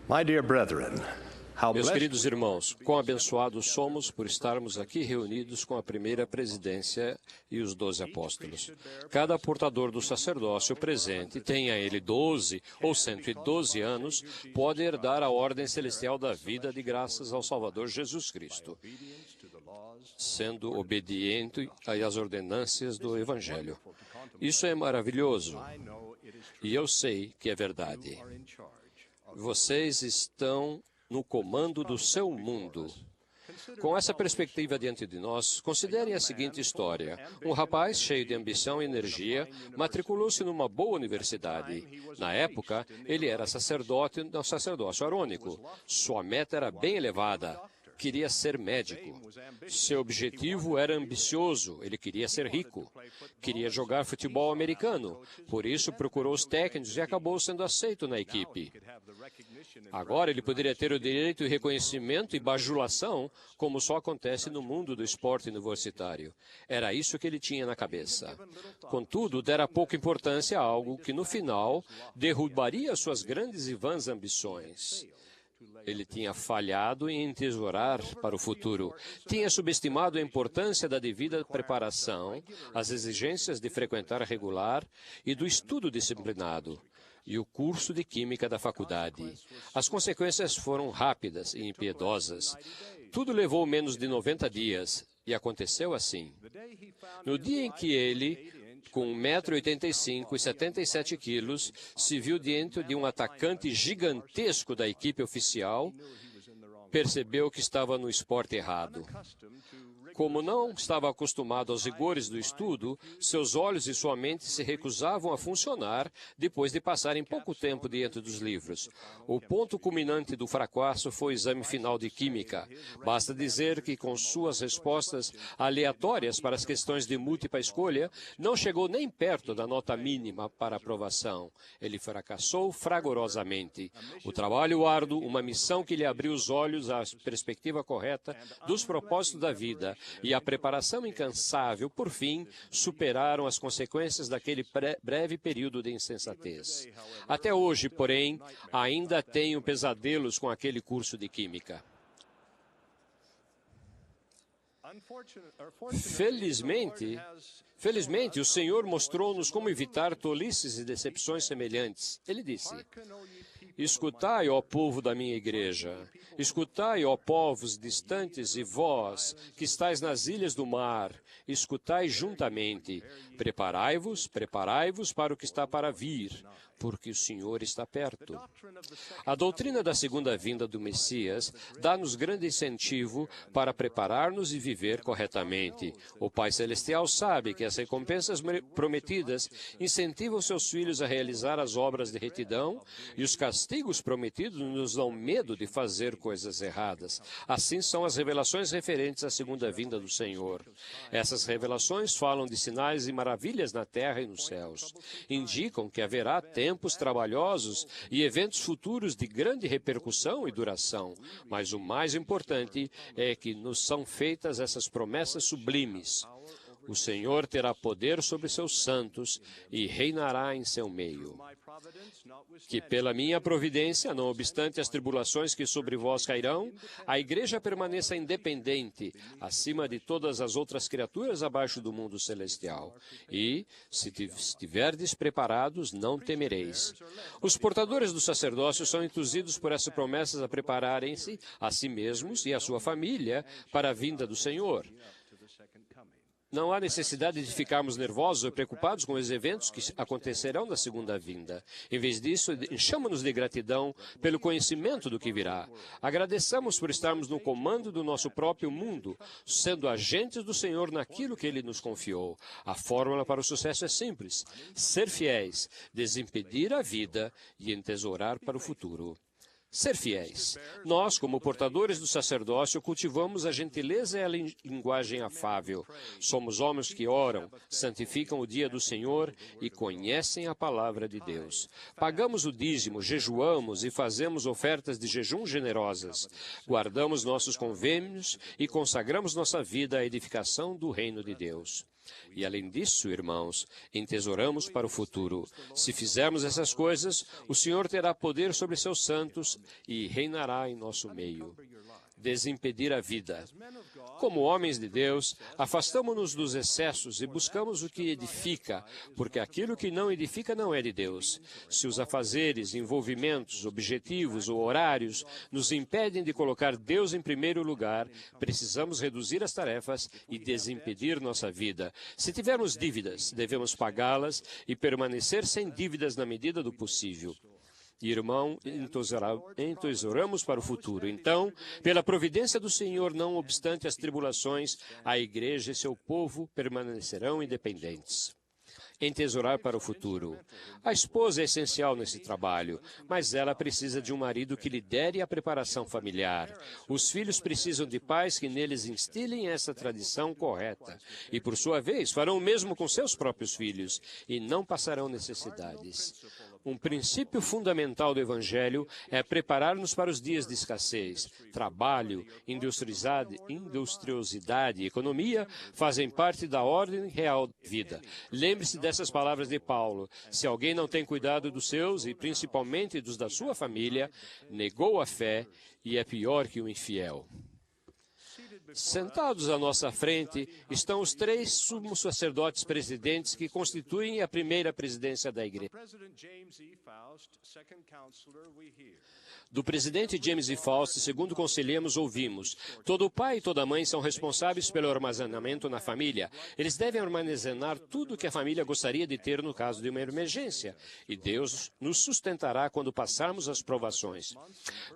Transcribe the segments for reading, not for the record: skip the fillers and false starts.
My dear brethren, how Meus blessed queridos irmãos, quão abençoados somos por estarmos aqui reunidos com a primeira presidência e os 12 apóstolos. Cada portador do sacerdócio presente, tenha ele 12 ou 112 anos, pode herdar a ordem celestial da vida de graças ao Salvador Jesus Cristo, sendo obediente às ordenâncias do Evangelho. Isso é maravilhoso e eu sei que é verdade. Vocês estão no comando do seu mundo. Com essa perspectiva diante de nós, considerem a seguinte história. Um rapaz cheio de ambição e energia matriculou-se numa boa universidade. Na época, ele era sacerdote no sacerdócio arônico. Sua meta era bem elevada. Queria ser médico. Seu objetivo era ambicioso, ele queria ser rico. Queria jogar futebol americano, por isso procurou os técnicos e acabou sendo aceito na equipe. Agora ele poderia ter o direito e reconhecimento e bajulação, como só acontece no mundo do esporte universitário. Era isso que ele tinha na cabeça. Contudo, dera pouca importância a algo que, no final, derrubaria suas grandes e vãs ambições. Ele tinha falhado em entesourar para o futuro. Tinha subestimado a importância da devida preparação, as exigências de frequentar regular e do estudo disciplinado, e o curso de Química da faculdade. As consequências foram rápidas e impiedosas. Tudo levou menos de 90 dias, e aconteceu assim. No dia em que ele, com 1,85 m e 77 quilos, se viu diante de um atacante gigantesco da equipe oficial, percebeu que estava no esporte errado. Como não estava acostumado aos rigores do estudo, seus olhos e sua mente se recusavam a funcionar depois de passarem pouco tempo diante dos livros. O ponto culminante do fracasso foi o exame final de Química. Basta dizer que, com suas respostas aleatórias para as questões de múltipla escolha, não chegou nem perto da nota mínima para aprovação. Ele fracassou fragorosamente. O trabalho árduo, uma missão que lhe abriu os olhos à perspectiva correta dos propósitos da vida, e a preparação incansável, por fim, superaram as consequências daquele breve período de insensatez. Até hoje, porém, ainda tenho pesadelos com aquele curso de Química. Felizmente, o Senhor mostrou-nos como evitar tolices e decepções semelhantes. Ele disse: escutai, ó povo da minha igreja, escutai, ó povos distantes, e vós, que estáis nas ilhas do mar, escutai juntamente. Preparai-vos para o que está para vir, porque o Senhor está perto. A doutrina da segunda vinda do Messias dá-nos grande incentivo para preparar-nos e viver corretamente. O Pai Celestial sabe que as recompensas prometidas incentivam seus filhos a realizar as obras de retidão, e os castigos prometidos nos dão medo de fazer coisas erradas. Assim são as revelações referentes à segunda vinda do Senhor. Essas revelações falam de sinais e maravilhas na terra e nos céus. Indicam que haverá tempos trabalhosos e eventos futuros de grande repercussão e duração. Mas o mais importante é que nos são feitas essas promessas sublimes. O Senhor terá poder sobre seus santos e reinará em seu meio. Que pela minha providência, não obstante as tribulações que sobre vós cairão, a igreja permaneça independente, acima de todas as outras criaturas abaixo do mundo celestial. E, se estiverdes preparados, não temereis. Os portadores do sacerdócio são induzidos por essas promessas a prepararem-se a si mesmos e a sua família para a vinda do Senhor. Não há necessidade de ficarmos nervosos ou preocupados com os eventos que acontecerão na segunda vinda. Em vez disso, enchamos-nos de gratidão pelo conhecimento do que virá. Agradeçamos por estarmos no comando do nosso próprio mundo, sendo agentes do Senhor naquilo que Ele nos confiou. A fórmula para o sucesso é simples: ser fiéis, desimpedir a vida e entesourar para o futuro. Ser fiéis. Nós, como portadores do sacerdócio, cultivamos a gentileza e a linguagem afável. Somos homens que oram, santificam o dia do Senhor e conhecem a palavra de Deus. Pagamos o dízimo, jejuamos e fazemos ofertas de jejum generosas. Guardamos nossos convênios e consagramos nossa vida à edificação do reino de Deus. E além disso, irmãos, entesouramos para o futuro. Se fizermos essas coisas, o Senhor terá poder sobre seus santos e reinará em nosso meio. Desimpedir a vida. Como homens de Deus, afastamo-nos dos excessos e buscamos o que edifica, porque aquilo que não edifica não é de Deus. Se os afazeres, envolvimentos, objetivos ou horários nos impedem de colocar Deus em primeiro lugar, precisamos reduzir as tarefas e desimpedir nossa vida. Se tivermos dívidas, devemos pagá-las e permanecer sem dívidas na medida do possível. Irmão, entesouramos para o futuro. Então, pela providência do Senhor, não obstante as tribulações, a igreja e seu povo permanecerão independentes. Entesourar para o futuro. A esposa é essencial nesse trabalho, mas ela precisa de um marido que lidere a preparação familiar. Os filhos precisam de pais que neles instilem essa tradição correta e, por sua vez, farão o mesmo com seus próprios filhos e não passarão necessidades. Um princípio fundamental do Evangelho é preparar-nos para os dias de escassez. Trabalho, industriosidade e economia fazem parte da ordem real da vida. Lembre-se dessas palavras de Paulo. Se alguém não tem cuidado dos seus, e principalmente dos da sua família, negou a fé e é pior que o infiel. Sentados à nossa frente estão os 3 sumos sacerdotes presidentes que constituem a primeira presidência da igreja. Do presidente James E. Faust, segundo conselhemos, ouvimos: todo pai e toda mãe são responsáveis pelo armazenamento na família. Eles devem armazenar tudo o que a família gostaria de ter no caso de uma emergência. E Deus nos sustentará quando passarmos as provações.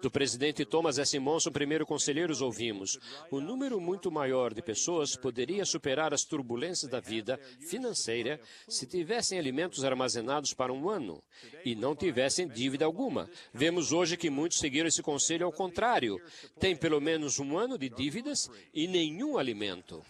Do presidente Thomas S. Monson, primeiro conselheiros, ouvimos: o número muito maior de pessoas poderia superar as turbulências da vida financeira se tivessem alimentos armazenados para um ano e não tivessem dívida alguma. Vemos hoje que muitos seguiram esse conselho ao contrário. Tem pelo menos um ano de dívidas e nenhum alimento.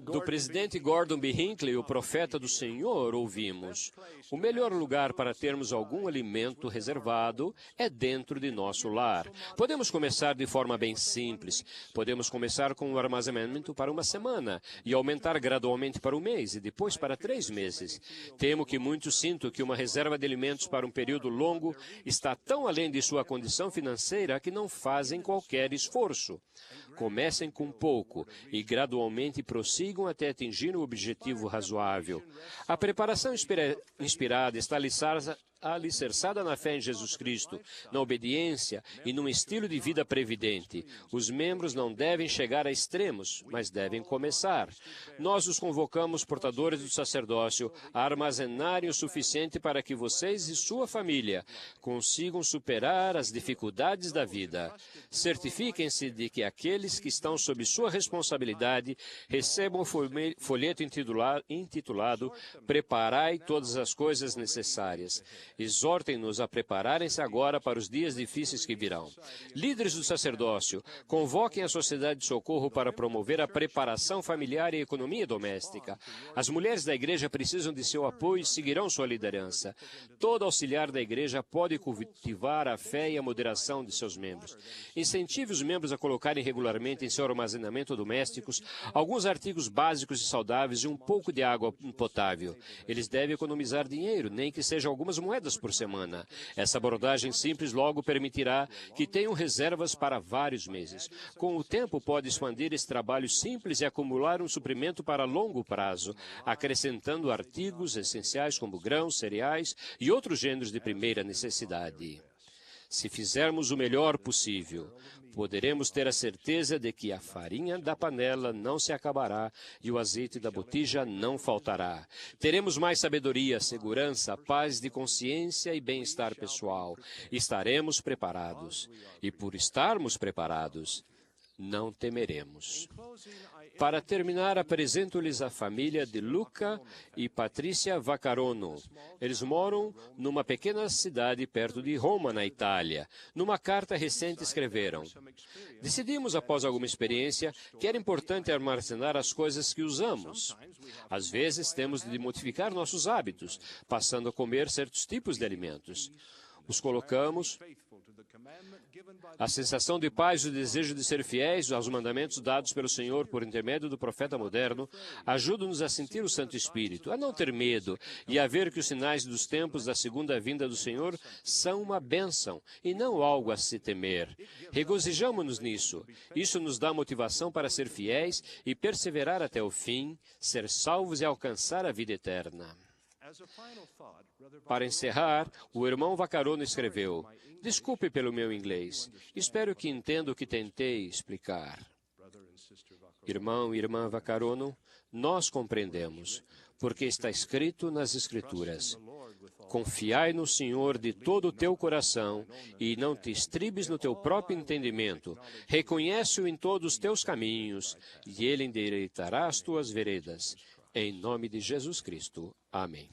Do presidente Gordon B. Hinckley, o profeta do Senhor, ouvimos: o melhor lugar para termos algum alimento reservado é dentro de nosso lar. Podemos começar de forma bem simples. Podemos começar com um armazenamento para uma semana e aumentar gradualmente para um mês e depois para 3 meses. Temo que muitos sintam que uma reserva de alimentos para um período longo está tão além de sua condição financeira que não fazem qualquer esforço. Comecem com pouco e gradualmente prossigam até atingir um objetivo razoável. A preparação inspirada está alicerçada na fé em Jesus Cristo, na obediência e num estilo de vida previdente. Os membros não devem chegar a extremos, mas devem começar. Nós os convocamos, portadores do sacerdócio, a armazenarem o suficiente para que vocês e sua família consigam superar as dificuldades da vida. Certifiquem-se de que aqueles que estão sob sua responsabilidade recebam o folheto intitulado Preparai todas as coisas necessárias. Exortem-nos a prepararem-se agora para os dias difíceis que virão. Líderes do sacerdócio, convoquem a Sociedade de Socorro para promover a preparação familiar e economia doméstica. As mulheres da igreja precisam de seu apoio e seguirão sua liderança. Todo auxiliar da igreja pode cultivar a fé e a moderação de seus membros. Incentive os membros a colocarem regularmente em seu armazenamento domésticos alguns artigos básicos e saudáveis e um pouco de água potável. Eles devem economizar dinheiro, nem que sejam algumas moedas por semana. Essa abordagem simples logo permitirá que tenham reservas para vários meses. Com o tempo, pode expandir esse trabalho simples e acumular um suprimento para longo prazo, acrescentando artigos essenciais como grãos, cereais e outros gêneros de primeira necessidade. Se fizermos o melhor possível, poderemos ter a certeza de que a farinha da panela não se acabará e o azeite da botija não faltará. Teremos mais sabedoria, segurança, paz de consciência e bem-estar pessoal. Estaremos preparados. E por estarmos preparados, não temeremos. Para terminar, apresento-lhes a família de Luca e Patrícia Vaccarono. Eles moram numa pequena cidade perto de Roma, na Itália. Numa carta recente escreveram: decidimos, após alguma experiência, que era importante armazenar as coisas que usamos. Às vezes, temos de modificar nossos hábitos, passando a comer certos tipos de alimentos. Os colocamos A sensação de paz e o desejo de ser fiéis aos mandamentos dados pelo Senhor por intermédio do profeta moderno ajudam-nos a sentir o Santo Espírito, a não ter medo e a ver que os sinais dos tempos da segunda vinda do Senhor são uma bênção e não algo a se temer. Regozijamo-nos nisso. Isso nos dá motivação para ser fiéis e perseverar até o fim, ser salvos e alcançar a vida eterna. Para encerrar, o irmão Vaccarono escreveu: "Desculpe pelo meu inglês. Espero que entenda o que tentei explicar." Irmão e irmã Vaccarono, nós compreendemos, porque está escrito nas Escrituras: "Confiai no Senhor de todo o teu coração e não te estribes no teu próprio entendimento. Reconhece-o em todos os teus caminhos e ele endireitará as tuas veredas." Em nome de Jesus Cristo. Amém.